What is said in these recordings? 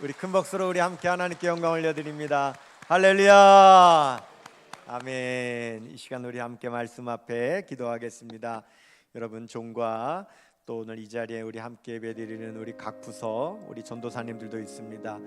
우리 큰 박수로 우리 함께 하나님께 영광 올려드립니다. 할렐루야. 아멘. 이 시간 우리 함께 말씀 앞에 기도하겠습니다. 여러분 종과 또 오늘 이 자리에 우리 함께 예배드리는 우리 각 부서 우리 전도사님들도 있습니다.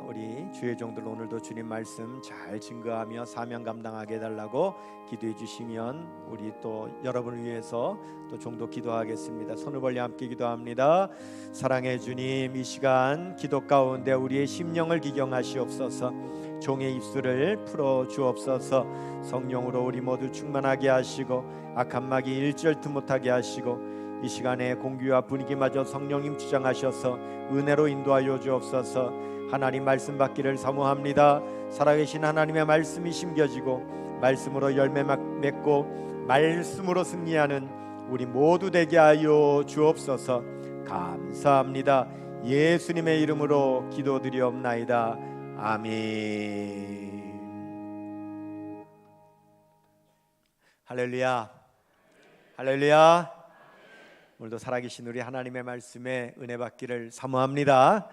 우리 주의 종들 오늘도 주님 말씀 잘 증거하며 사명 감당하게 해달라고 기도해 주시면 우리 또 여러분을 위해서 또 종도 기도하겠습니다. 손을 벌려 함께 기도합니다. 사랑의 주님, 이 시간 기도 가운데 우리의 심령을 기경하시옵소서. 종의 입술을 풀어 주옵소서. 성령으로 우리 모두 충만하게 하시고 악한 마귀 일절 틈 못하게 하시고 이 시간에 공기와 분위기마저 성령님 주장하셔서 은혜로 인도하여 주옵소서. 하나님 말씀 받기를 사모합니다. 살아계신 하나님의 말씀이 심겨지고 말씀으로 열매 맺고 말씀으로 승리하는 우리 모두 되게 하여 주옵소서. 감사합니다. 예수님의 이름으로 기도드리옵나이다. 아멘. 할렐루야. 할렐루야. 오늘도 살아계신 우리 하나님의 말씀에 은혜 받기를 사모합니다.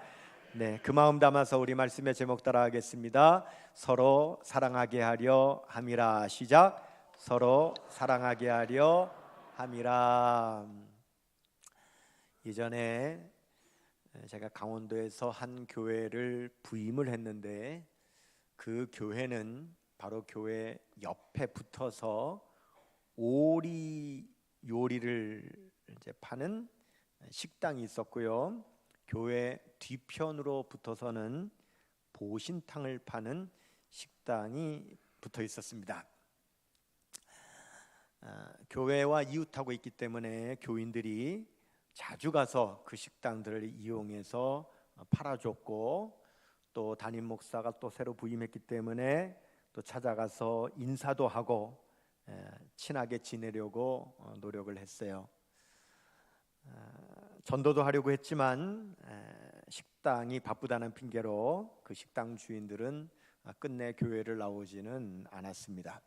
네, 그 마음 담아서 우리 말씀의 제목 따라 하겠습니다. 서로 사랑하게 하려 함이라. 시작. 서로 사랑하게 하려 함이라. 예전에 제가 강원도에서 한 교회를 부임을 했는데 그 교회는 바로 교회 옆에 붙어서 오리 요리를 이제 파는 식당이 있었고요. 교회 뒤편으로 붙어서는 보신탕을 파는 식당이 붙어 있었습니다. 교회와 이웃하고 있기 때문에 교인들이 자주 가서 그 식당들을 이용해서 팔아줬고 또 담임 목사가 또 새로 부임했기 때문에 또 찾아가서 인사도 하고 친하게 지내려고 노력을 했어요. 전도도 하려고 했지만 식당이 바쁘다는 핑계로 그 식당 주인들은 끝내 교회를 나오지는 않았습니다.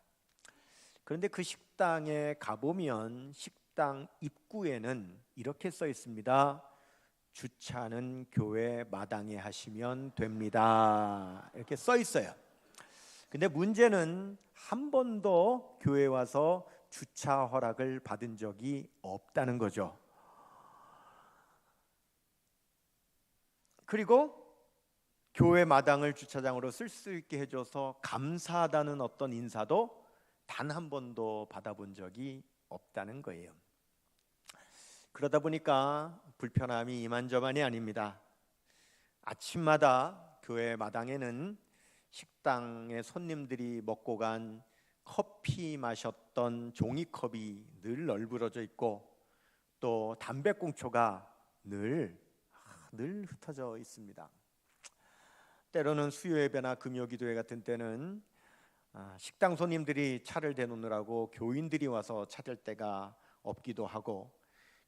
그런데 그 식당에 가보면 식당 입구에는 이렇게 써 있습니다. 주차는 교회 마당에 하시면 됩니다. 이렇게 써 있어요. 근데 문제는 한 번도 교회에 와서 주차 허락을 받은 적이 없다는 거죠. 그리고 교회 마당을 주차장으로 쓸 수 있게 해줘서 감사하다는 어떤 인사도 단 한 번도 받아본 적이 없다는 거예요. 그러다 보니까 불편함이 이만저만이 아닙니다. 아침마다 교회 마당에는 식당에 손님들이 먹고 간 커피 마셨던 종이컵이 늘 널브러져 있고 또 담배꽁초가 늘 흩어져 있습니다. 때로는 수요예배나 금요기도회 같은 때는 식당 손님들이 차를 대놓느라고 교인들이 와서 찾을 때가 없기도 하고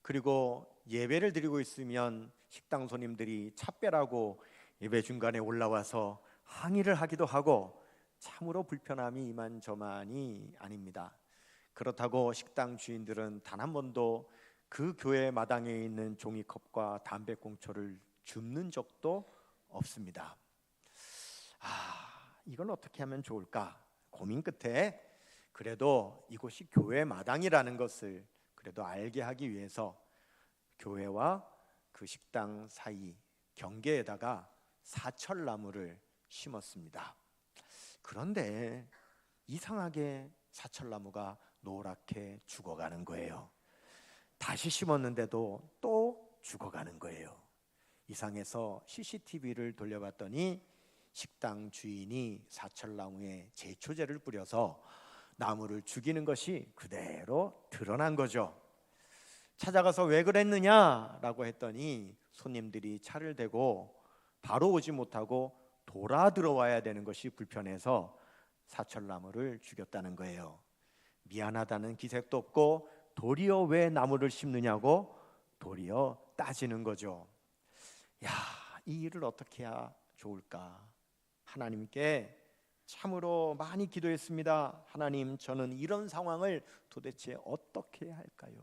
그리고 예배를 드리고 있으면 식당 손님들이 차 빼라고 예배 중간에 올라와서 항의를 하기도 하고 참으로 불편함이 이만저만이 아닙니다. 그렇다고 식당 주인들은 단 한 번도 그 교회 마당에 있는 종이컵과 담배꽁초를 줍는 적도 없습니다. 이걸 어떻게 하면 좋을까 고민 끝에 그래도 이곳이 교회 마당이라는 것을 그래도 알게 하기 위해서 교회와 그 식당 사이 경계에다가 사철나무를 심었습니다. 그런데 이상하게 사철나무가 노랗게 죽어가는 거예요. 다시 심었는데도 또 죽어가는 거예요. 이상해서 CCTV를 돌려봤더니 식당 주인이 사철나무에 제초제를 뿌려서 나무를 죽이는 것이 그대로 드러난 거죠. 찾아가서 왜 그랬느냐라고 했더니 손님들이 차를 대고 바로 오지 못하고 돌아 들어와야 되는 것이 불편해서 사철나무를 죽였다는 거예요. 미안하다는 기색도 없고 도리어 왜 나무를 심느냐고 도리어 따지는 거죠. 이 일을 어떻게 해야 좋을까? 하나님께 참으로 많이 기도했습니다. 하나님, 저는 이런 상황을 도대체 어떻게 해야 할까요?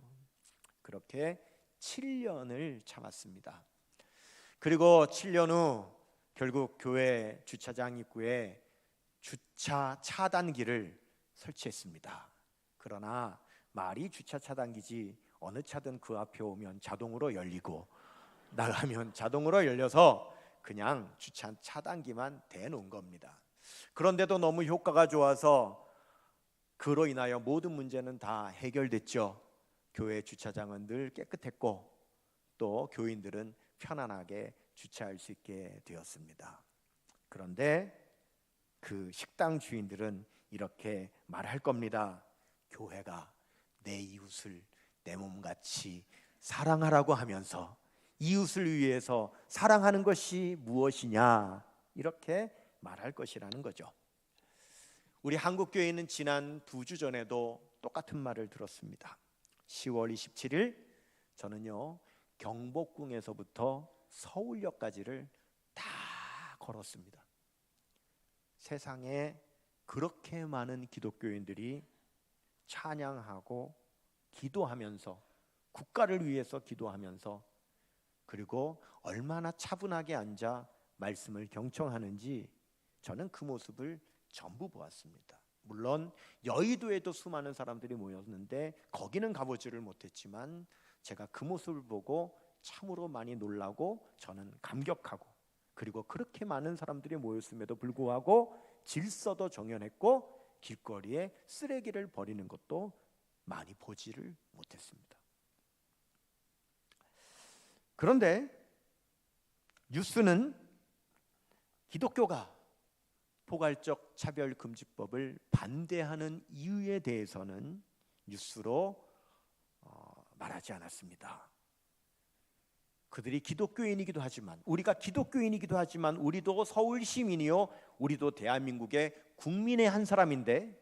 그렇게 7년을 참았습니다. 그리고 7년 후 결국 교회 주차장 입구에 주차 차단기를 설치했습니다. 그러나 말이 주차 차단기지 어느 차든 그 앞에 오면 자동으로 열리고 나가면 자동으로 열려서 그냥 주차 차단기만 대놓은 겁니다. 그런데도 너무 효과가 좋아서 그로 인하여 모든 문제는 다 해결됐죠. 교회 주차장은 늘 깨끗했고 또 교인들은 편안하게 주차할 수 있게 되었습니다. 그런데 그 식당 주인들은 이렇게 말할 겁니다. 교회가 내 이웃을 내 몸같이 사랑하라고 하면서 이웃을 위해서 사랑하는 것이 무엇이냐, 이렇게 말할 것이라는 거죠. 우리 한국교회는 지난 2주 전에도 똑같은 말을 들었습니다. 10월 27일 저는요 경복궁에서부터 서울역까지를 다 걸었습니다. 세상에 그렇게 많은 기독교인들이 찬양하고 기도하면서, 국가를 위해서 기도하면서, 그리고 얼마나 차분하게 앉아 말씀을 경청하는지 저는 그 모습을 전부 보았습니다. 물론 여의도에도 수많은 사람들이 모였는데 거기는 가보지를 못했지만 제가 그 모습을 보고 참으로 많이 놀라고 저는 감격하고, 그리고 그렇게 많은 사람들이 모였음에도 불구하고 질서도 정연했고 길거리에 쓰레기를 버리는 것도 많이 보지를 못했습니다. 그런데 뉴스는 기독교가 포괄적 차별금지법을 반대하는 이유에 대해서는 뉴스로 말하지 않았습니다. 그들이 기독교인이기도 하지만, 우리가 기독교인이기도 하지만 우리도 서울 시민이요, 우리도 대한민국의 국민의 한 사람인데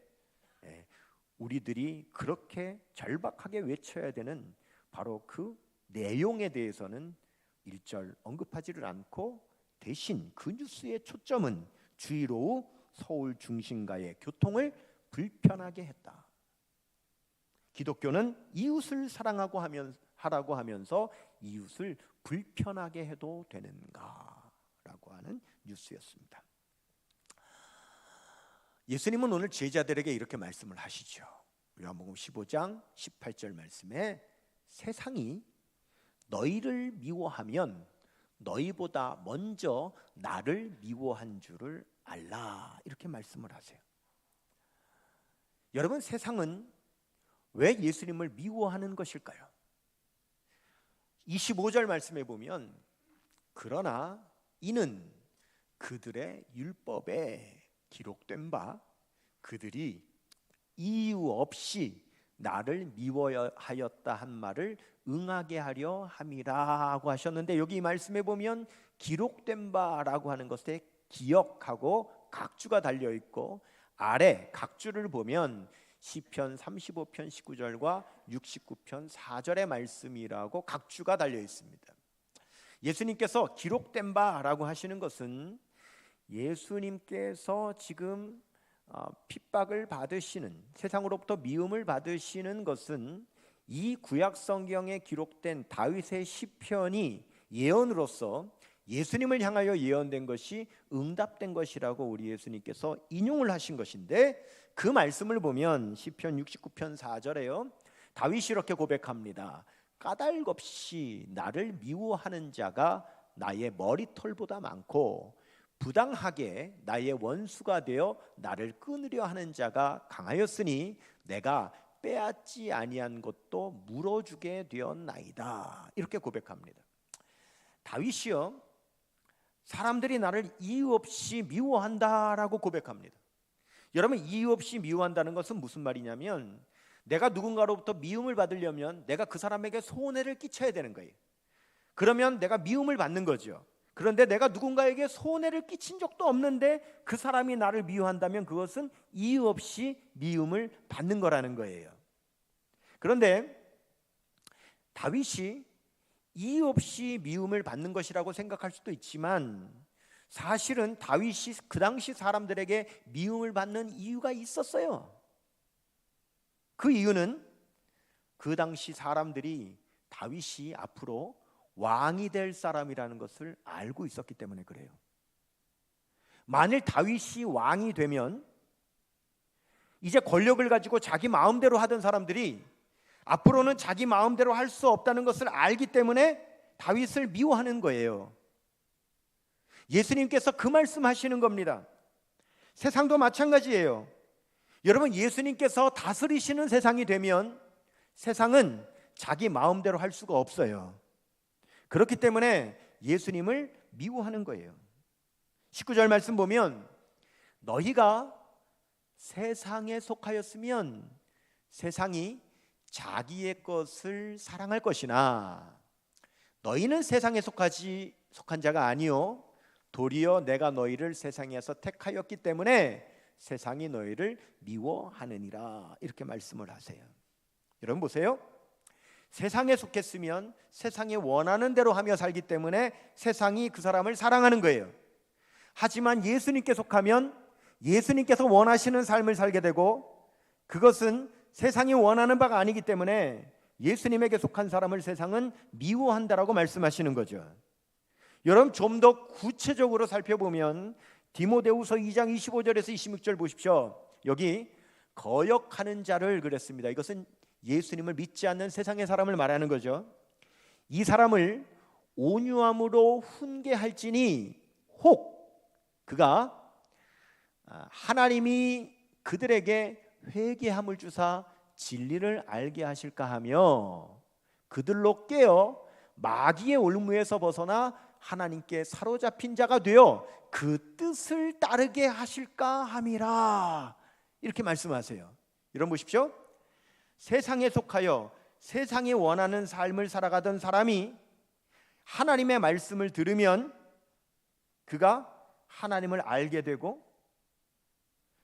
우리들이 그렇게 절박하게 외쳐야 되는 바로 그 내용에 대해서는 일절 언급하지를 않고 대신 그 뉴스의 초점은 주의로 서울 중심가의 교통을 불편하게 했다. 기독교는 이웃을 사랑하고 하라고 하면서 이웃을 불편하게 해도 되는가라고 하는 뉴스였습니다. 예수님은 오늘 제자들에게 이렇게 말씀을 하시죠. 요한복음 15장 18절 말씀에 세상이 너희를 미워하면 너희보다 먼저 나를 미워한 줄을 알라, 이렇게 말씀을 하세요. 여러분, 세상은 왜 예수님을 미워하는 것일까요? 25절 말씀에 보면 그러나 이는 그들의 율법에 기록된 바 그들이 이유 없이 나를 미워하였다 한 말을 응하게 하려 함이라고 하셨는데, 여기 이 말씀에 보면 기록된 바라고 하는 것에 기억하고 각주가 달려 있고, 아래 각주를 보면 시편 35편 19절과 69편 4절의 말씀이라고 각주가 달려 있습니다. 예수님께서 기록된 바라고 하시는 것은 예수님께서 지금 핍박을 받으시는, 세상으로부터 미움을 받으시는 것은 이 구약 성경에 기록된 다윗의 시편이 예언으로서 예수님을 향하여 예언된 것이 응답된 것이라고 우리 예수님께서 인용을 하신 것인데, 그 말씀을 보면 시편 69편 4절에요 다윗이 이렇게 고백합니다. 까닭없이 나를 미워하는 자가 나의 머리털보다 많고 부당하게 나의 원수가 되어 나를 끊으려 하는 자가 강하였으니 내가 빼앗지 아니한 것도 물어주게 되었나이다, 이렇게 고백합니다. 다윗이요, 사람들이 나를 이유 없이 미워한다라고 고백합니다. 여러분, 이유 없이 미워한다는 것은 무슨 말이냐면, 내가 누군가로부터 미움을 받으려면 내가 그 사람에게 손해를 끼쳐야 되는 거예요. 그러면 내가 미움을 받는 거죠. 그런데 내가 누군가에게 손해를 끼친 적도 없는데 그 사람이 나를 미워한다면 그것은 이유 없이 미움을 받는 거라는 거예요. 그런데 다윗이 이유 없이 미움을 받는 것이라고 생각할 수도 있지만, 사실은 다윗이 그 당시 사람들에게 미움을 받는 이유가 있었어요. 그 이유는 그 당시 사람들이 다윗이 앞으로 왕이 될 사람이라는 것을 알고 있었기 때문에 그래요. 만일 다윗이 왕이 되면 이제 권력을 가지고 자기 마음대로 하던 사람들이 앞으로는 자기 마음대로 할 수 없다는 것을 알기 때문에 다윗을 미워하는 거예요. 예수님께서 그 말씀하시는 겁니다. 세상도 마찬가지예요. 여러분, 예수님께서 다스리시는 세상이 되면 세상은 자기 마음대로 할 수가 없어요. 그렇기 때문에 예수님을 미워하는 거예요. 19절 말씀 보면 너희가 세상에 속하였으면 세상이 자기의 것을 사랑할 것이나 너희는 세상에 속한 자가 아니요 도리어 내가 너희를 세상에서 택하였기 때문에 세상이 너희를 미워하느니라. 이렇게 말씀을 하세요. 여러분 보세요. 세상에 속했으면 세상이 원하는 대로 하며 살기 때문에 세상이 그 사람을 사랑하는 거예요. 하지만 예수님께 속하면 예수님께서 원하시는 삶을 살게 되고 그것은 세상이 원하는 바가 아니기 때문에 예수님에게 속한 사람을 세상은 미워한다라고 말씀하시는 거죠. 여러분, 좀 더 구체적으로 살펴보면 디모데후서 2장 25절에서 26절 보십시오. 여기 거역하는 자를 그랬습니다. 이것은 예수님을 믿지 않는 세상의 사람을 말하는 거죠. 이 사람을 온유함으로 훈계할지니 혹 그가 하나님이 그들에게 회개함을 주사 진리를 알게 하실까 하며 그들로 깨어 마귀의 올무에서 벗어나 하나님께 사로잡힌 자가 되어 그 뜻을 따르게 하실까 함이라. 이렇게 말씀하세요. 여러분 보십시오. 세상에 속하여 세상이 원하는 삶을 살아가던 사람이 하나님의 말씀을 들으면 그가 하나님을 알게 되고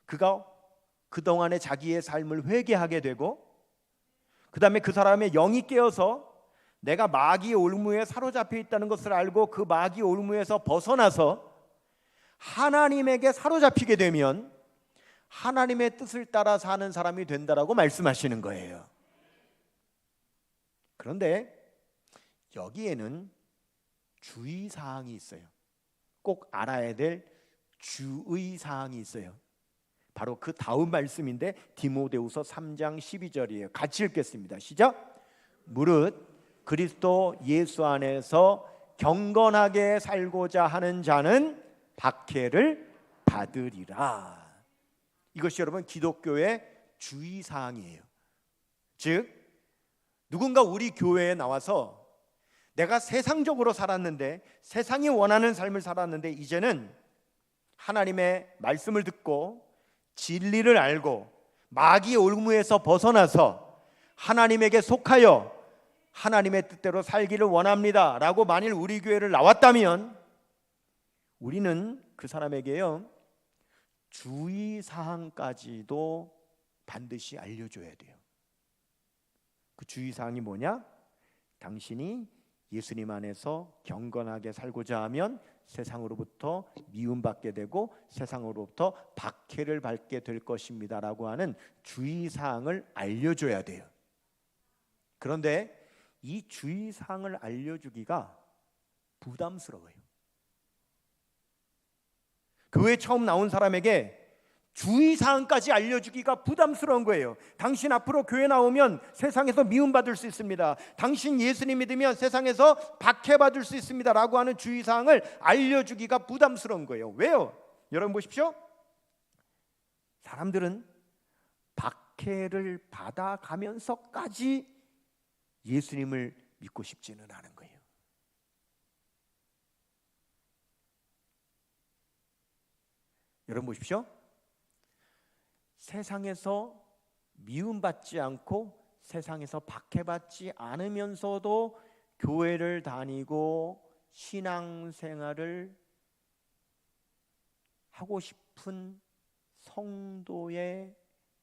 그가 그동안의 자기의 삶을 회개하게 되고 그 다음에 그 사람의 영이 깨어서 내가 마귀의 올무에 사로잡혀 있다는 것을 알고 그 마귀의 올무에서 벗어나서 하나님에게 사로잡히게 되면 하나님의 뜻을 따라 사는 사람이 된다라고 말씀하시는 거예요. 그런데 여기에는 주의사항이 있어요. 꼭 알아야 될 주의사항이 있어요. 바로 그 다음 말씀인데 디모데후서 3장 12절이에요. 같이 읽겠습니다. 시작. 무릇 그리스도 예수 안에서 경건하게 살고자 하는 자는 박해를 받으리라. 이것이 여러분 기독교의 주의사항이에요. 즉 누군가 우리 교회에 나와서 내가 세상적으로 살았는데 세상이 원하는 삶을 살았는데 이제는 하나님의 말씀을 듣고 진리를 알고 마귀의 올무에서 벗어나서 하나님에게 속하여 하나님의 뜻대로 살기를 원합니다 라고 만일 우리 교회를 나왔다면 우리는 그 사람에게요 주의사항까지도 반드시 알려줘야 돼요. 그 주의사항이 뭐냐? 당신이 예수님 안에서 경건하게 살고자 하면 세상으로부터 미움받게 되고 세상으로부터 박해를 받게 될 것입니다 라고 하는 주의사항을 알려줘야 돼요. 그런데 이 주의사항을 알려주기가 부담스러워요. 교회 처음 나온 사람에게 주의사항까지 알려주기가 부담스러운 거예요. 당신 앞으로 교회 나오면 세상에서 미움받을 수 있습니다. 당신 예수님 믿으면 세상에서 박해받을 수 있습니다 라고 하는 주의사항을 알려주기가 부담스러운 거예요. 왜요? 여러분 보십시오. 사람들은 박해를 받아가면서까지 예수님을 믿고 싶지는 않은 거예요. 여러분 보십시오. 세상에서 미움받지 않고 세상에서 박해받지 않으면서도 교회를 다니고 신앙생활을 하고 싶은 성도의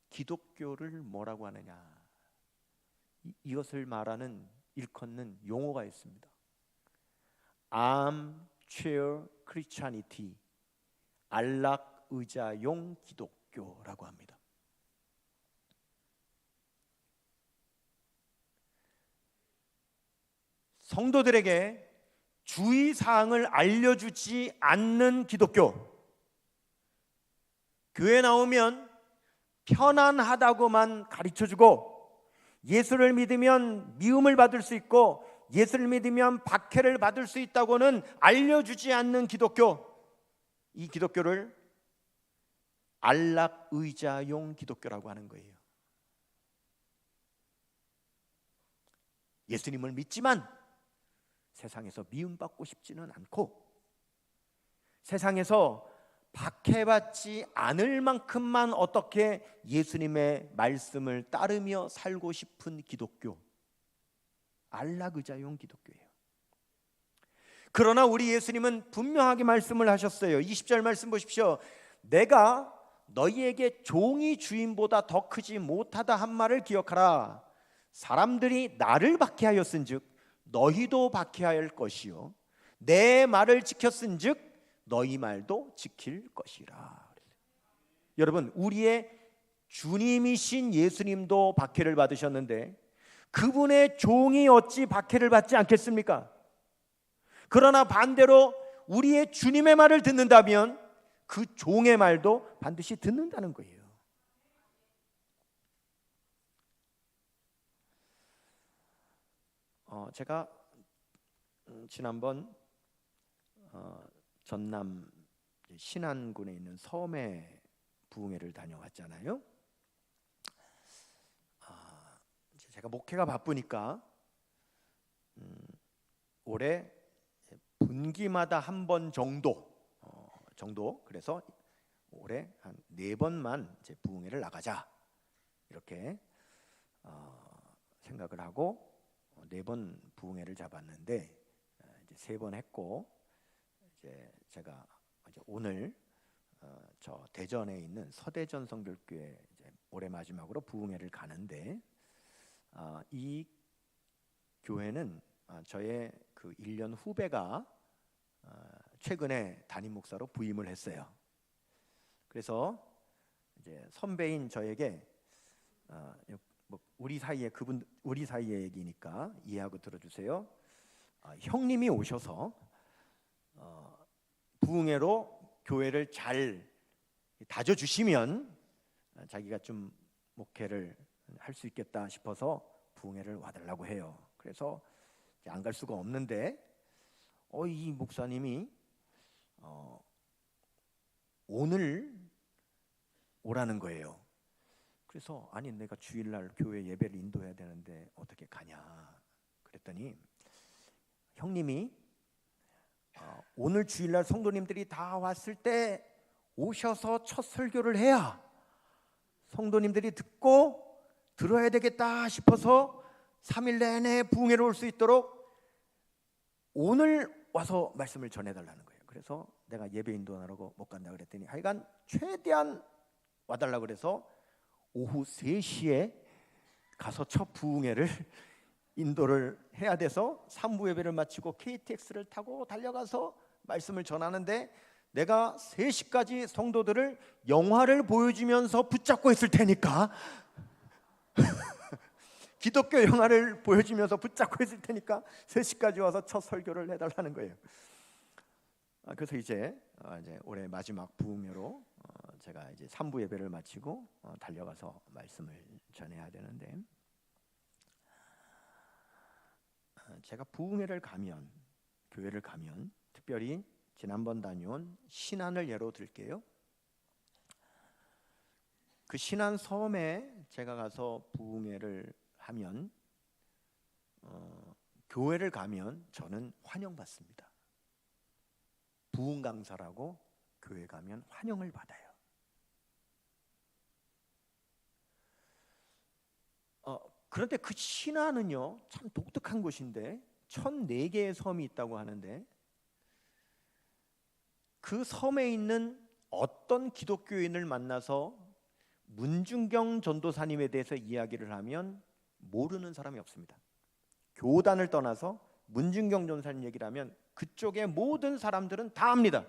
기독교를 뭐라고 하느냐? 이것을 말하는 일컫는 용어가 있습니다. Armchair Christianity, 안락 의자용 기독교라고 합니다. 성도들에게 주의사항을 알려주지 않는 기독교, 교회 나오면 편안하다고만 가르쳐주고, 예수를 믿으면 미움을 받을 수 있고 예수를 믿으면 박해를 받을 수 있다고는 알려주지 않는 기독교, 이 기독교를 안락의자용 기독교라고 하는 거예요. 예수님을 믿지만 세상에서 미움받고 싶지는 않고, 세상에서 박해받지 않을 만큼만 어떻게 예수님의 말씀을 따르며 살고 싶은 기독교, 안락의자용 기독교예요. 그러나 우리 예수님은 분명하게 말씀을 하셨어요. 20절 말씀 보십시오. 내가 너희에게 종이 주인보다 더 크지 못하다 한 말을 기억하라. 사람들이 나를 박해하였은즉 너희도 박해할 것이요, 내 말을 지켰은즉 너희 말도 지킬 것이라. 여러분, 우리의 주님이신 예수님도 박해를 받으셨는데 그분의 종이 어찌 박해를 받지 않겠습니까? 그러나 반대로 우리의 주님의 말을 듣는다면 그 종의 말도 반드시 듣는다는 거예요. 제가 지난번 전남 신안군에 있는 섬에 부흥회를 다녀왔잖아요. 제가 목회가 바쁘니까 올해 분기마다 한 번 정도 그래서 올해 한 4번만 이제 부흥회를 나가자 이렇게 생각을 하고 4번 부흥회를 잡았는데 이제 3번 했고, 이제 제가 이제 오늘 저 대전에 있는 서대전 성결교회 이제 올해 마지막으로 부흥회를 가는데, 이 교회는 저의 그 1년 후배가 최근에 담임 목사로 부임을 했어요. 그래서 이제 선배인 저에게 우리 사이의 얘기니까 이해하고 들어주세요. 형님이 오셔서 부흥회로 교회를 잘 다져주시면 자기가 좀 목회를 할 수 있겠다 싶어서 부흥회를 와달라고 해요. 그래서 안 갈 수가 없는데 이 목사님이 오늘 오라는 거예요. 그래서 아니 내가 주일날 교회 예배를 인도해야 되는데 어떻게 가냐 그랬더니, 형님이 오늘 주일날 성도님들이 다 왔을 때 오셔서 첫 설교를 해야 성도님들이 듣고 들어야 되겠다 싶어서 3일 내내 부흥회로 올 수 있도록 오늘 와서 말씀을 전해달라는 거예요. 그래서 내가 예배 인도하라고 못 간다 그랬더니 하여간 최대한 와달라고 그래서 오후 3시에 가서 첫 부흥회를 인도를 해야 돼서 3부 예배를 마치고 KTX를 타고 달려가서 말씀을 전하는데, 내가 3시까지 성도들을 영화를 보여주면서 붙잡고 있을 테니까 기독교 영화를 보여주면서 붙잡고 있을 테니까 3시까지 와서 첫 설교를 해달라는 거예요. 그래서 이제 올해 마지막 부흥회로 제가 이제 3부 예배를 마치고 달려가서 말씀을 전해야 되는데, 제가 부흥회를 가면, 교회를 가면 특별히 지난번 다녀온 신안을 예로 들게요. 그 신안 섬에 제가 가서 부흥회를 하면 교회를 가면 저는 환영받습니다. 부흥 강사라고 교회 가면 환영을 받아요. 그런데 그 신안은요 참 독특한 곳인데 1004개의 섬이 있다고 하는데, 그 섬에 있는 어떤 기독교인을 만나서 문중경 전도사님에 대해서 이야기를 하면 모르는 사람이 없습니다. 교단을 떠나서 문중경 전도사님 얘기를 하면 그쪽의 모든 사람들은 다 압니다.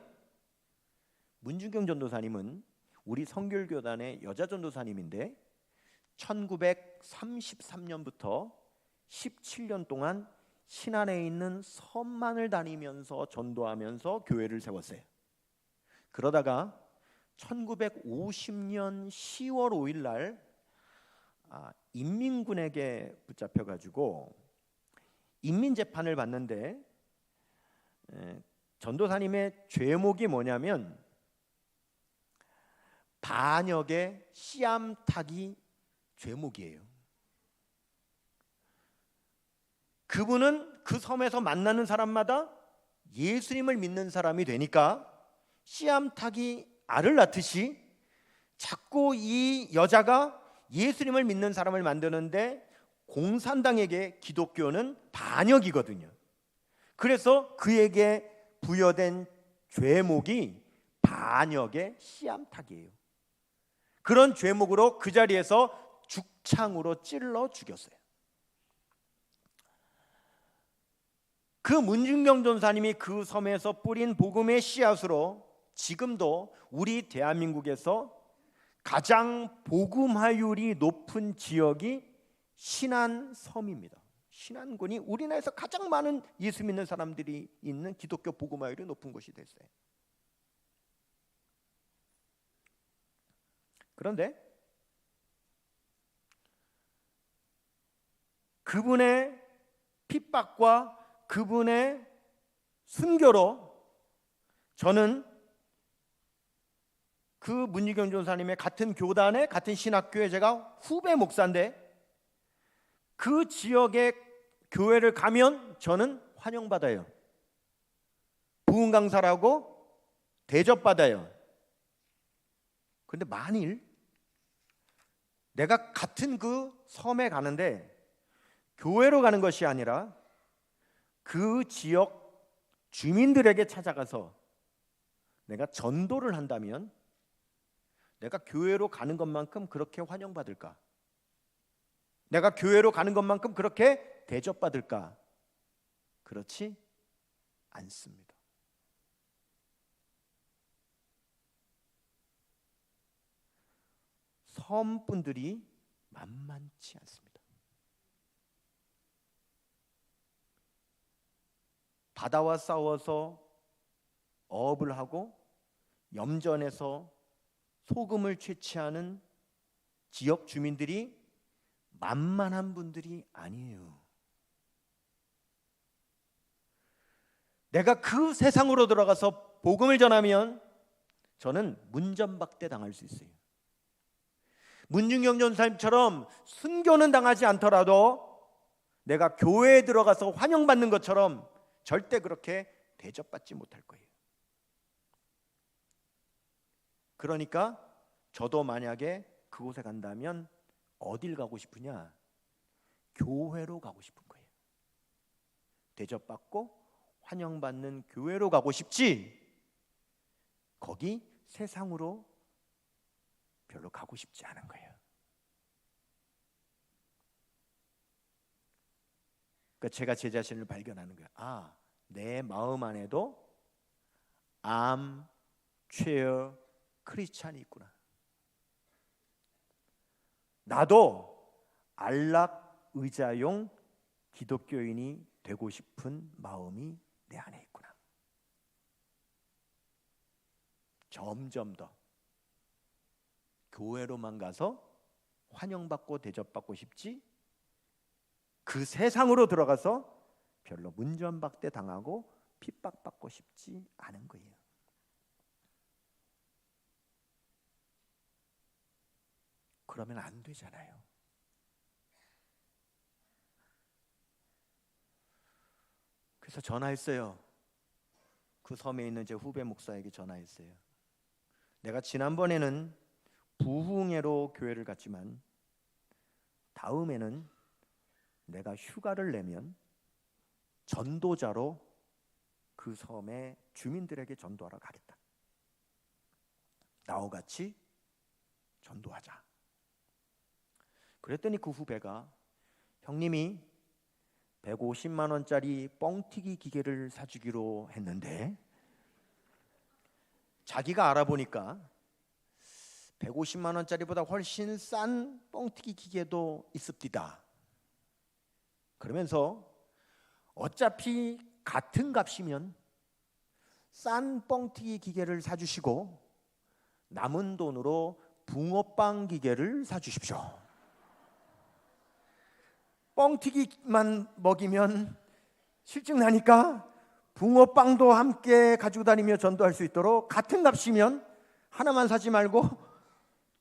문중경 전도사님은 우리 성결교단의 여자 전도사님인데 1933년부터 17년 동안 신안에 있는 섬만을 다니면서 전도하면서 교회를 세웠어요. 그러다가 1950년 10월 5일 날 인민군에게 붙잡혀가지고 인민재판을 받는데, 전도사님의 죄목이 뭐냐면 반역의 씨암 타기 죄목이에요. 그분은 그 섬에서 만나는 사람마다 예수님을 믿는 사람이 되니까 씨암 타기 알을 낳듯이 자꾸 이 여자가 예수님을 믿는 사람을 만드는데, 공산당에게 기독교는 반역이거든요. 그래서 그에게 부여된 죄목이 반역의 씨암탉이에요. 그런 죄목으로 그 자리에서 죽창으로 찔러 죽였어요. 그 문중경 전사님이 그 섬에서 뿌린 복음의 씨앗으로 지금도 우리 대한민국에서 가장 복음화율이 높은 지역이 신안섬입니다. 신안군이 우리나라에서 가장 많은 예수 믿는 사람들이 있는 기독교 복음화율이 높은 곳이 됐어요. 그런데 그분의 핍박과 그분의 순교로 저는 그 문희경 전사님의 같은 교단에, 같은 신학교에 제가 후배 목사인데, 그 지역의 교회를 가면 저는 환영받아요. 부흥 강사라고 대접받아요. 그런데 만일 내가 같은 그 섬에 가는데 교회로 가는 것이 아니라 그 지역 주민들에게 찾아가서 내가 전도를 한다면 내가 교회로 가는 것만큼 그렇게 환영받을까? 내가 교회로 가는 것만큼 그렇게 대접받을까? 그렇지 않습니다. 섬분들이 만만치 않습니다. 바다와 싸워서 어업을 하고 염전에서 소금을 채취하는 지역 주민들이 만만한 분들이 아니에요. 내가 그 세상으로 들어가서 복음을 전하면 저는 문전박대 당할 수 있어요. 문중경 전사님처럼 순교는 당하지 않더라도 내가 교회에 들어가서 환영받는 것처럼 절대 그렇게 대접받지 못할 거예요. 그러니까 저도 만약에 그곳에 간다면 어딜 가고 싶으냐? 교회로 가고 싶은 거예요. 대접받고 환영받는 교회로 가고 싶지, 거기 세상으로 별로 가고 싶지 않은 거예요. 그러니까 제가 제 자신을 발견하는 거예요. 아, 내 마음 안에도 암체어 크리스찬이 있구나. 나도 안락 의자용 기독교인이 되고 싶은 마음이 내 안에 있구나. 점점 더 교회로만 가서 환영받고 대접받고 싶지, 그 세상으로 들어가서 별로 문전박대 당하고 핍박받고 싶지 않은 거예요. 그러면 안 되잖아요. 그래서 전화했어요. 그 섬에 있는 제 후배 목사에게 전화했어요. 내가 지난번에는 부흥회로 교회를 갔지만 다음에는 내가 휴가를 내면 전도자로 그 섬의 주민들에게 전도하러 가겠다. 나와 같이 전도하자. 그랬더니 그 후배가 형님이 150만 원짜리 뻥튀기 기계를 사주기로 했는데 자기가 알아보니까 150만 원짜리보다 훨씬 싼 뻥튀기 기계도 있습니다. 그러면서 어차피 같은 값이면 싼 뻥튀기 기계를 사주시고 남은 돈으로 붕어빵 기계를 사주십시오. 뻥튀기만 먹이면 실증 나니까 붕어빵도 함께 가지고 다니며 전도할 수 있도록 같은 값이면 하나만 사지 말고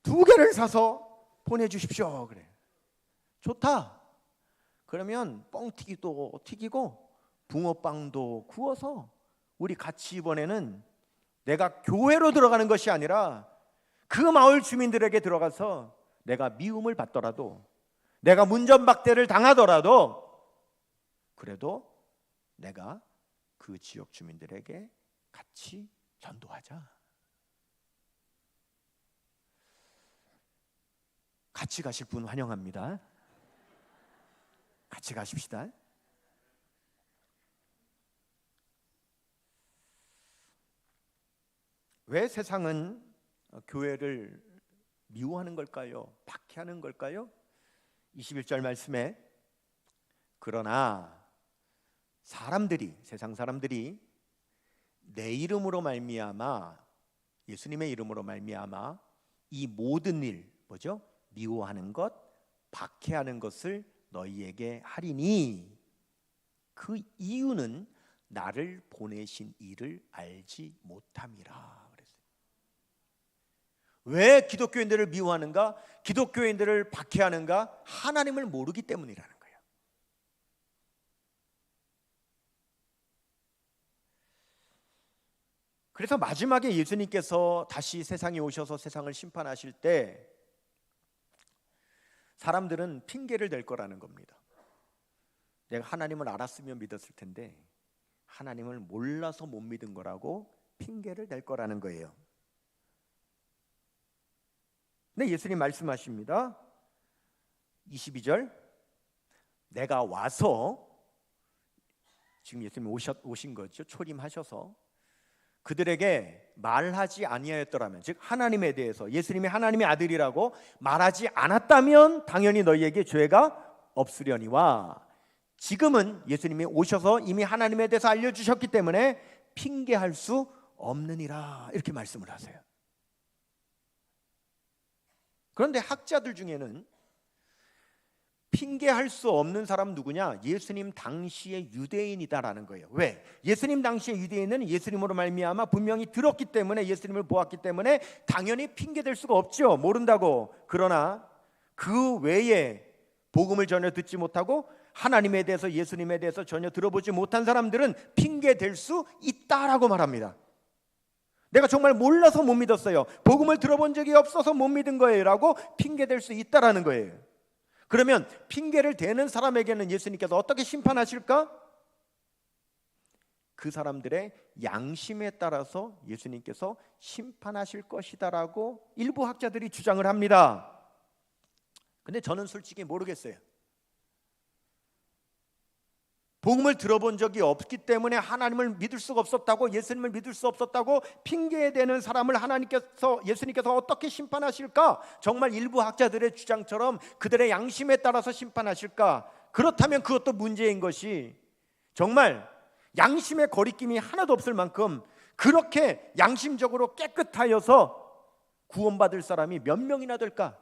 2개를 사서 보내주십시오. 그래. 좋다. 그러면 뻥튀기도 튀기고 붕어빵도 구워서 우리 같이 이번에는 내가 교회로 들어가는 것이 아니라 그 마을 주민들에게 들어가서 내가 미움을 받더라도, 내가 문전박대를 당하더라도, 그래도 내가 그 지역 주민들에게 같이 전도하자. 같이 가실 분 환영합니다. 같이 가십시다. 왜 세상은 교회를 미워하는 걸까요? 박해하는 걸까요? 21절 말씀에 그러나 사람들이, 세상 사람들이 내 이름으로 말미암아, 예수님의 이름으로 말미암아 이 모든 일, 뭐죠? 미워하는 것, 박해하는 것을 너희에게 하리니 그 이유는 나를 보내신 이를 알지 못함이라. 그랬어요. 왜 기독교인들을 미워하는가? 기독교인들을 박해하는가? 하나님을 모르기 때문이라는 거예요. 그래서 마지막에 예수님께서 다시 세상에 오셔서 세상을 심판하실 때 사람들은 핑계를 댈 거라는 겁니다. 내가 하나님을 알았으면 믿었을 텐데 하나님을 몰라서 못 믿은 거라고 핑계를 댈 거라는 거예요. 근데 예수님 말씀하십니다. 22절, 내가 와서, 지금 예수님 오신 거죠. 초림하셔서 그들에게 말하지 아니하였더라면, 즉 하나님에 대해서, 예수님이 하나님의 아들이라고 말하지 않았다면 당연히 너희에게 죄가 없으려니와, 지금은 예수님이 오셔서 이미 하나님에 대해서 알려주셨기 때문에 핑계할 수 없느니라, 이렇게 말씀을 하세요. 그런데 학자들 중에는 핑계할 수 없는 사람 누구냐? 예수님 당시의 유대인이다라는 거예요. 왜? 예수님 당시의 유대인은 예수님으로 말미암아 분명히 들었기 때문에, 예수님을 보았기 때문에 당연히 핑계댈 수가 없죠. 모른다고. 그러나 그 외에 복음을 전혀 듣지 못하고 하나님에 대해서, 예수님에 대해서 전혀 들어보지 못한 사람들은 핑계댈 수 있다라고 말합니다. 내가 정말 몰라서 못 믿었어요, 복음을 들어본 적이 없어서 못 믿은 거예요 라고 핑계댈 수 있다라는 거예요. 그러면 핑계를 대는 사람에게는 예수님께서 어떻게 심판하실까? 그 사람들의 양심에 따라서 예수님께서 심판하실 것이다라고 일부 학자들이 주장을 합니다. 근데 저는 솔직히 모르겠어요. 복음을 들어본 적이 없기 때문에 하나님을 믿을 수가 없었다고, 예수님을 믿을 수 없었다고 핑계대는 사람을 예수님께서 어떻게 심판하실까? 정말 일부 학자들의 주장처럼 그들의 양심에 따라서 심판하실까? 그렇다면 그것도 문제인 것이, 정말 양심의 거리낌이 하나도 없을 만큼 그렇게 양심적으로 깨끗하여서 구원받을 사람이 몇 명이나 될까?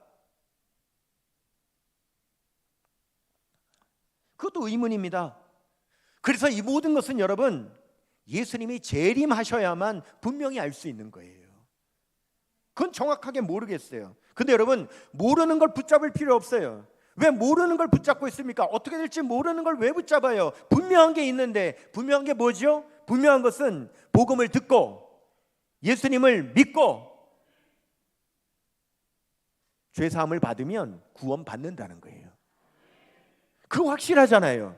그것도 의문입니다. 그래서 이 모든 것은 여러분, 예수님이 재림하셔야만 분명히 알 수 있는 거예요. 그건 정확하게 모르겠어요. 근데 여러분, 모르는 걸 붙잡을 필요 없어요. 왜 모르는 걸 붙잡고 있습니까? 어떻게 될지 모르는 걸 왜 붙잡아요? 분명한 게 있는데, 분명한 게 뭐죠? 분명한 것은 복음을 듣고 예수님을 믿고 죄사함을 받으면 구원 받는다는 거예요. 그거 확실하잖아요.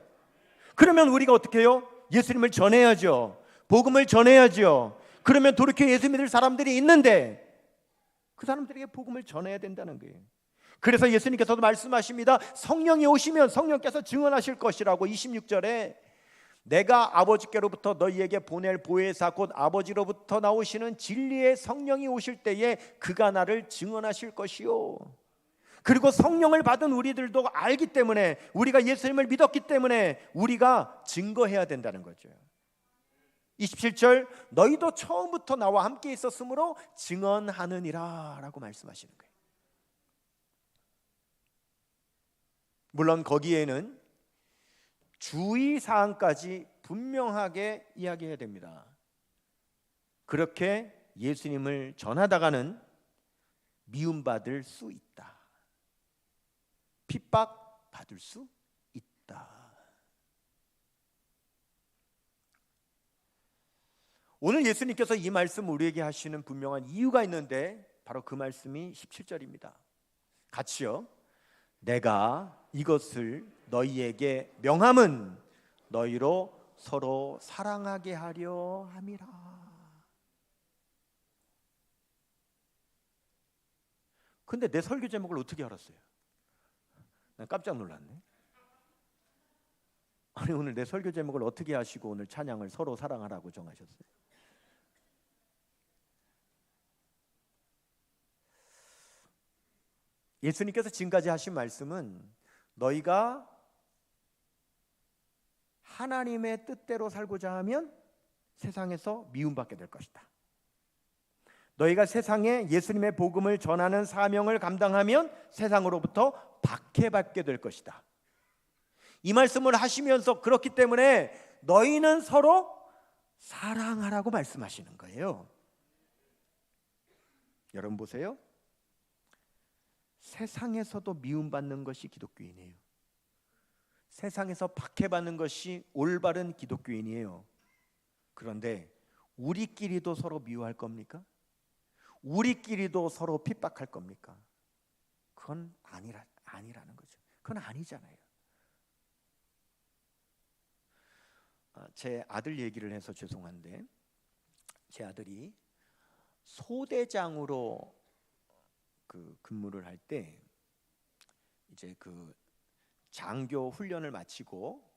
그러면 우리가 어떻게 해요? 예수님을 전해야죠. 복음을 전해야죠. 그러면 돌이켜 예수 믿을 사람들이 있는데 그 사람들에게 복음을 전해야 된다는 거예요. 그래서 예수님께서도 말씀하십니다. 성령이 오시면 성령께서 증언하실 것이라고. 26절에 내가 아버지께로부터 너희에게 보낼 보혜사 곧 아버지로부터 나오시는 진리의 성령이 오실 때에 그가 나를 증언하실 것이요. 그리고 성령을 받은 우리들도 알기 때문에, 우리가 예수님을 믿었기 때문에 우리가 증거해야 된다는 거죠. 27절 너희도 처음부터 나와 함께 있었으므로 증언하느니라 라고 말씀하시는 거예요. 물론 거기에는 주의사항까지 분명하게 이야기해야 됩니다. 그렇게 예수님을 전하다가는 미움받을 수 있다. 핍박받을 수 있다. 오늘 예수님께서 이 말씀 우리에게 하시는 분명한 이유가 있는데 바로 그 말씀이 17절입니다. 같이요. 내가 이것을 너희에게 명함은 너희로 서로 사랑하게 하려 함이라. 근데 내 설교 제목을 어떻게 알았어요? 난 깜짝 놀랐네. 아니 오늘 내 설교 제목을 어떻게 하시고 오늘 찬양을 서로 사랑하라고 정하셨어요? 예수님께서 지금까지 하신 말씀은 너희가 하나님의 뜻대로 살고자 하면 세상에서 미움받게 될 것이다. 너희가 세상에 예수님의 복음을 전하는 사명을 감당하면 세상으로부터 박해받게 될 것이다. 이 말씀을 하시면서 그렇기 때문에 너희는 서로 사랑하라고 말씀하시는 거예요. 여러분 보세요. 세상에서도 미움받는 것이 기독교인이에요. 세상에서 박해받는 것이 올바른 기독교인이에요. 그런데 우리끼리도 서로 미워할 겁니까? 우리끼리도 서로 핍박할 겁니까? 그건 아니라는 거죠. 그건 아니잖아요. 제 아들 얘기를 해서 죄송한데 제 아들이 소대장으로 근무를 할 때 이제 장교 훈련을 마치고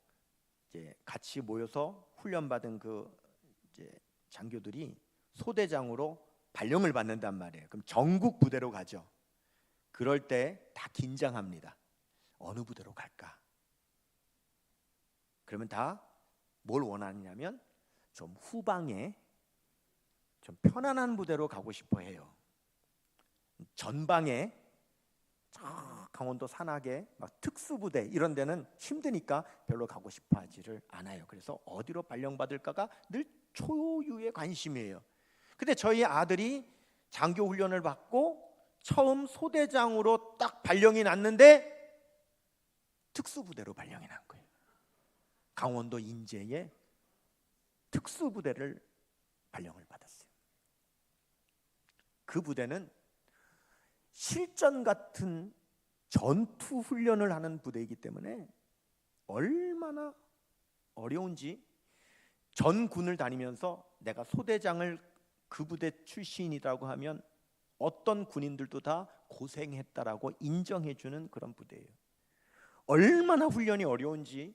이제 같이 모여서 훈련받은 이제 장교들이 소대장으로 발령을 받는단 말이에요. 그럼 전국 부대로 가죠. 그럴 때 다 긴장합니다. 어느 부대로 갈까? 그러면 다 뭘 원하냐면 좀 후방에 좀 편안한 부대로 가고 싶어 해요. 전방에 강원도 산악에 막 특수부대 이런 데는 힘드니까 별로 가고 싶어 하지를 않아요. 그래서 어디로 발령받을까가 늘 초유의 관심이에요. 근데 저희 아들이 장교 훈련을 받고 처음 소대장으로 딱 발령이 났는데 특수부대로 발령이 난 거예요. 강원도 인제에 특수부대를 발령을 받았어요. 그 부대는 실전 같은 전투 훈련을 하는 부대이기 때문에 얼마나 어려운지 전 군을 다니면서 내가 소대장을 그 부대 출신이라고 하면 어떤 군인들도 다 고생했다라고 인정해주는 그런 부대예요. 얼마나 훈련이 어려운지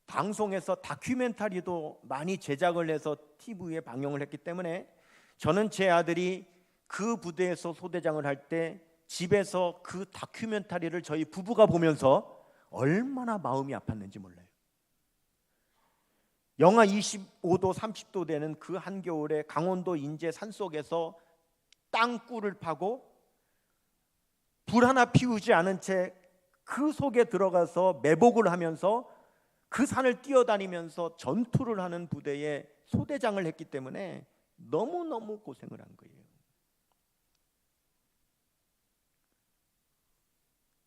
방송에서 다큐멘터리도 많이 제작을 해서 TV에 방영을 했기 때문에 저는 제 아들이 그 부대에서 소대장을 할 때 집에서 그 다큐멘터리를 저희 부부가 보면서 얼마나 마음이 아팠는지 몰라요. 영하 25도 30도 되는 그 한겨울에 강원도 인제 산속에서 땅굴을 파고 불 하나 피우지 않은 채 그 속에 들어가서 매복을 하면서 그 산을 뛰어다니면서 전투를 하는 부대에 소대장을 했기 때문에 너무너무 고생을 한 거예요.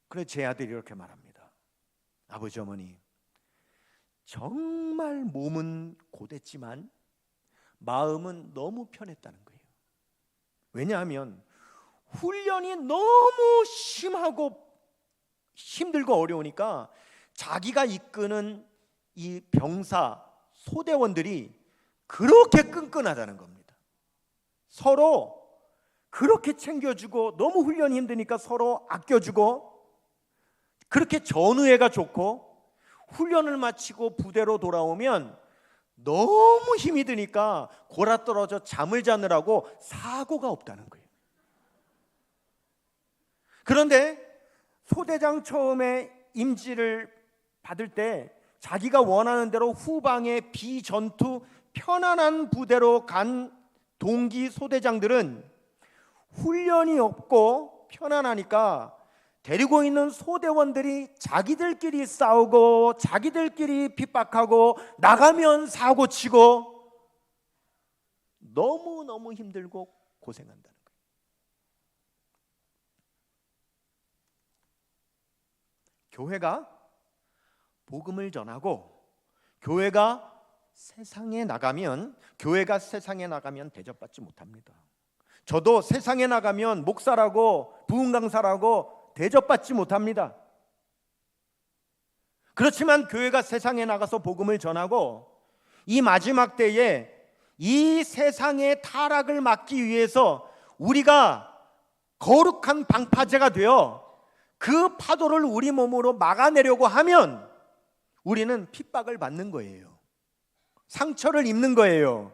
그래서 제 아들이 이렇게 말합니다. 아버지 어머니, 정말 몸은 고됐지만 마음은 너무 편했다는 거예요. 왜냐하면 훈련이 너무 심하고 힘들고 어려우니까 자기가 이끄는 이 병사 소대원들이 그렇게 끈끈하다는 겁니다. 서로 그렇게 챙겨주고 너무 훈련이 힘드니까 서로 아껴주고 그렇게 전우애가 좋고 훈련을 마치고 부대로 돌아오면 너무 힘이 드니까 골아떨어져 잠을 자느라고 사고가 없다는 거예요. 그런데 소대장 처음에 임지를 받을 때 자기가 원하는 대로 후방에 비전투 편안한 부대로 간 동기 소대장들은 훈련이 없고 편안하니까 데리고 있는 소대원들이 자기들끼리 싸우고 자기들끼리 핍박하고 나가면 사고치고 너무너무 힘들고 고생한다는 거예요. 교회가 복음을 전하고 교회가 세상에 나가면 대접받지 못합니다. 저도 세상에 나가면 목사라고 부흥 강사라고 대접받지 못합니다. 그렇지만 교회가 세상에 나가서 복음을 전하고 이 마지막 때에 이 세상의 타락을 막기 위해서 우리가 거룩한 방파제가 되어 그 파도를 우리 몸으로 막아내려고 하면 우리는 핍박을 받는 거예요. 상처를 입는 거예요.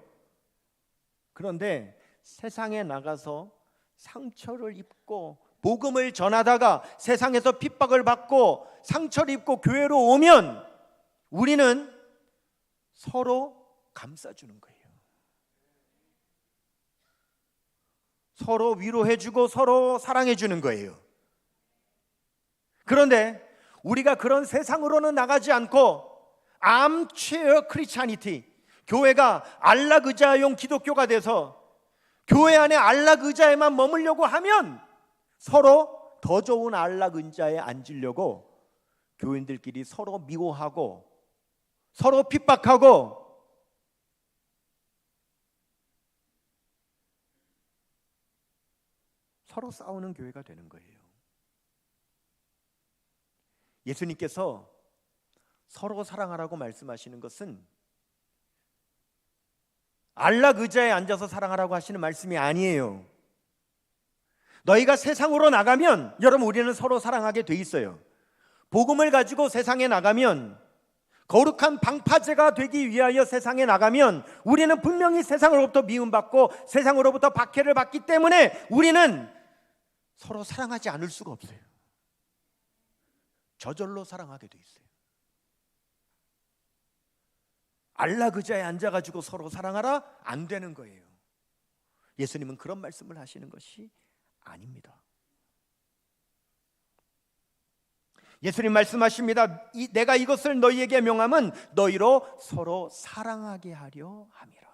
그런데 세상에 나가서 상처를 입고 복음을 전하다가 세상에서 핍박을 받고 상처를 입고 교회로 오면 우리는 서로 감싸주는 거예요. 서로 위로해주고 서로 사랑해주는 거예요. 그런데 우리가 그런 세상으로는 나가지 않고 암체어 크리스찬이티, 교회가 안락의자용 기독교가 돼서 교회 안에 안락의자에만 머물려고 하면 서로 더 좋은 안락의자에 앉으려고 교인들끼리 서로 미워하고 서로 핍박하고 서로 싸우는 교회가 되는 거예요. 예수님께서 서로 사랑하라고 말씀하시는 것은 안락 의자에 앉아서 사랑하라고 하시는 말씀이 아니에요. 너희가 세상으로 나가면 여러분 우리는 서로 사랑하게 돼 있어요. 복음을 가지고 세상에 나가면 거룩한 방파제가 되기 위하여 세상에 나가면 우리는 분명히 세상으로부터 미움받고 세상으로부터 박해를 받기 때문에 우리는 서로 사랑하지 않을 수가 없어요. 저절로 사랑하게 돼 있어요. 안락 의자에 앉아가지고 서로 사랑하라? 안 되는 거예요. 예수님은 그런 말씀을 하시는 것이 아닙니다. 예수님 말씀하십니다. 내가 이것을 너희에게 명함은 너희로 서로 사랑하게 하려 함이라.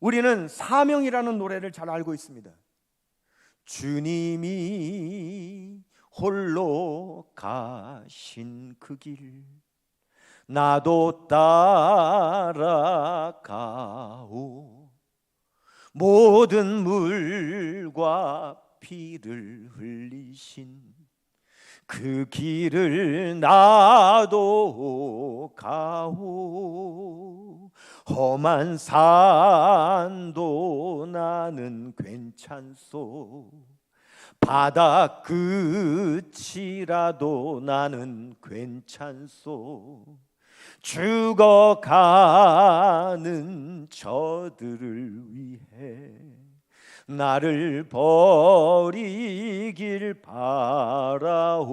우리는 사명이라는 노래를 잘 알고 있습니다. 주님이 홀로 가신 그 길 나도 따라가오. 모든 물과 피를 흘리신 그 길을 나도 가오. 험한 산도 나는 괜찮소. 바다 끝이라도 나는 괜찮소. 죽어가는 저들을 위해 나를 버리길 바라오.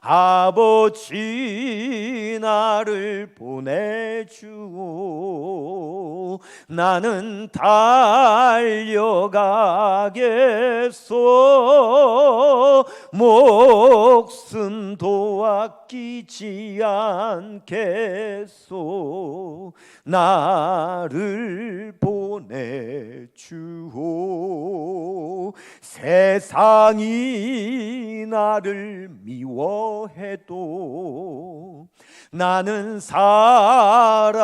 아버지 나를 보내주오. 나는 달려가겠소. 목숨도 아끼지 않겠소. 나를 보내주오. 세상이 나를 미워해도 나는 사랑하겠소.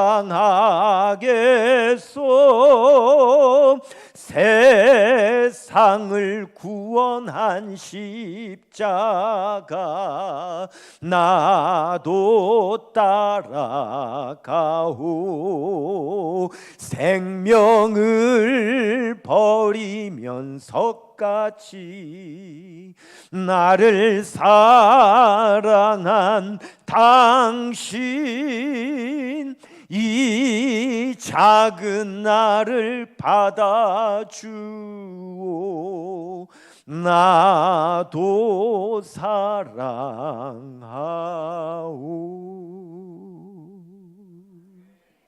세상을 구원한 십자가 나도 따라가오. 생명을 버리면서까지 나를 사랑한 당신, 이 작은 나를 받아주오. 나도 사랑하오.